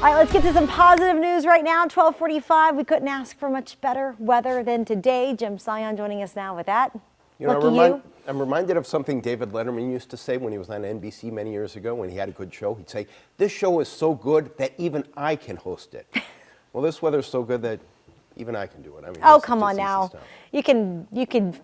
All right, let's get to some positive news right now. 12:45. We couldn't ask for much better weather than today. Jim Sion joining us now with that. I'm reminded of something David Letterman used to say when he was on NBC many years ago when he had a good show. He'd say, "This show is so good that even I can host it." Well, this weather is so good that even I can do it. I mean, oh, come on now. You can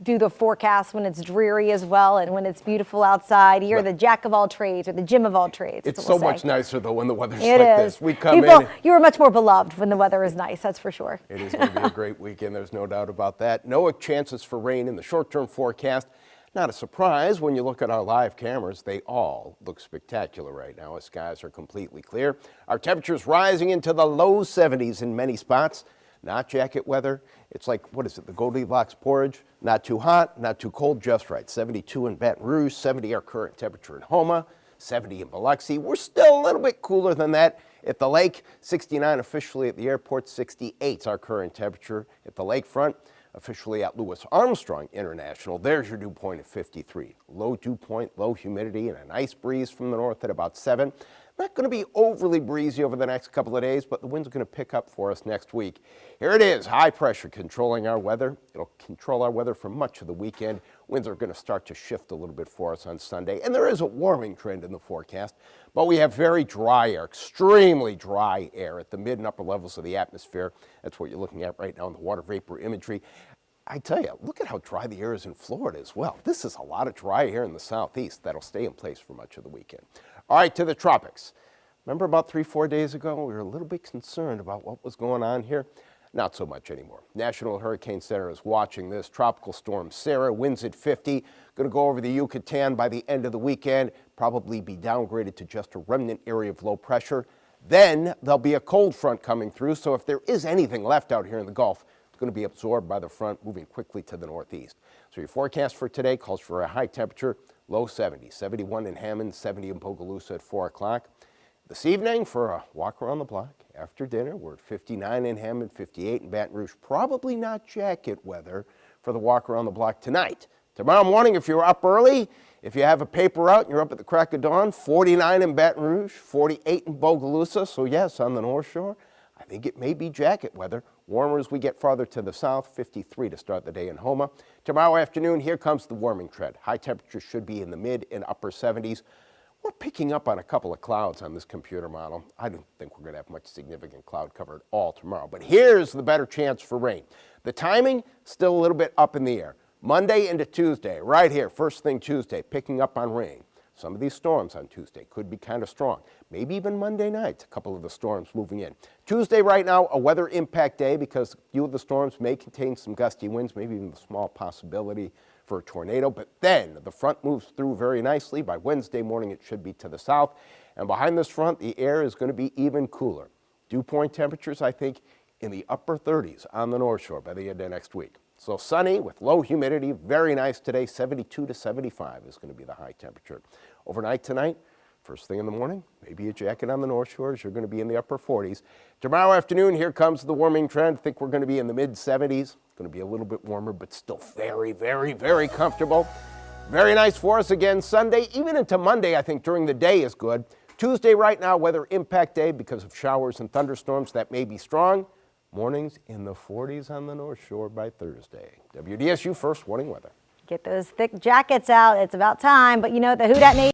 do the forecast when it's dreary as well, and when it's beautiful outside. You're the jack of all trades or the Jim of all trades. It's so much nicer though when the weather's like this. We come in. You are much more beloved when the weather is nice. That's for sure. It is going to be a great weekend. There's no doubt about that. No chances for rain in the short-term forecast. Not a surprise when you look at our live cameras. They all look spectacular right now as skies are completely clear. Our temperatures rising into the low 70s in many spots. Not jacket weather. It's like, what is it, the Goldilocks porridge? Not too hot, not too cold, just right. 72 in Baton Rouge, 70 our current temperature in Houma, 70 in Biloxi. We're still a little bit cooler than that at the lake. 69 officially at the airport, 68 our current temperature at the lakefront. Officially at Louis Armstrong International, there's your dew point at 53. Low dew point, low humidity, and a nice breeze from the north at about 7. Not going to be overly breezy over the next couple of days, but the wind's going to pick up for us next week. Here it is, high pressure controlling our weather. It'll control our weather for much of the weekend. Winds are going to start to shift a little bit for us on Sunday, and there is a warming trend in the forecast, but we have very dry air, extremely dry air at the mid and upper levels of the atmosphere. That's what you're looking at right now in the water vapor imagery. I tell you, look at how dry the air is in Florida as well. This is a lot of dry air in the southeast that'll stay in place for much of the weekend. All right, to the tropics. Remember about 3-4 days ago, we were a little bit concerned about what was going on here? Not so much anymore. National Hurricane Center is watching this. Tropical storm Sarah, winds at 50, going to go over the Yucatan by the end of the weekend, probably be downgraded to just a remnant area of low pressure. Then there'll be a cold front coming through, so if there is anything left out here in the Gulf, it's going to be absorbed by the front, moving quickly to the northeast. So your forecast for today calls for a high temperature, low 70s, 71 in Hammond, 70 in Bogalusa at 4 o'clock. This evening, for a walk around the block after dinner, we're at 59 in Hammond, 58 in Baton Rouge. Probably not jacket weather for the walk around the block tonight. Tomorrow morning, if you're up early, if you have a paper out and you're up at the crack of dawn, 49 in Baton Rouge, 48 in Bogalusa. So yes, on the North Shore, I think it may be jacket weather. Warmer as we get farther to the south, 53 to start the day in Houma. Tomorrow afternoon, here comes the warming trend. High temperatures should be in the mid and upper 70s. We're picking up on a couple of clouds on this computer model. I don't think we're going to have much significant cloud cover at all tomorrow, but here's the better chance for rain. The timing, still a little bit up in the air. Monday into Tuesday, right here, first thing Tuesday, picking up on rain. Some of these storms on Tuesday could be kind of strong. Maybe even Monday night, a couple of the storms moving in. Tuesday right now, a weather impact day because a few of the storms may contain some gusty winds, maybe even a small possibility for a tornado, but then the front moves through very nicely. By Wednesday morning, it should be to the south. And behind this front, the air is going to be even cooler. Dew point temperatures, I think, in the upper 30s on the North Shore by the end of next week. So sunny with low humidity, very nice today, 72 to 75 is going to be the high temperature. Overnight tonight, first thing in the morning, maybe a jacket on the North Shore as you're going to be in the upper 40s. Tomorrow afternoon, here comes the warming trend. I think we're going to be in the mid 70s. Going to be a little bit warmer, but still very, very, very comfortable. Very nice for us again Sunday. Even into Monday, I think during the day is good. Tuesday right now, weather impact day because of showers and thunderstorms that may be strong. Mornings in the 40s on the North Shore by Thursday. WDSU First Warning Weather. Get those thick jackets out. It's about time, but you know the Who Dat Nation.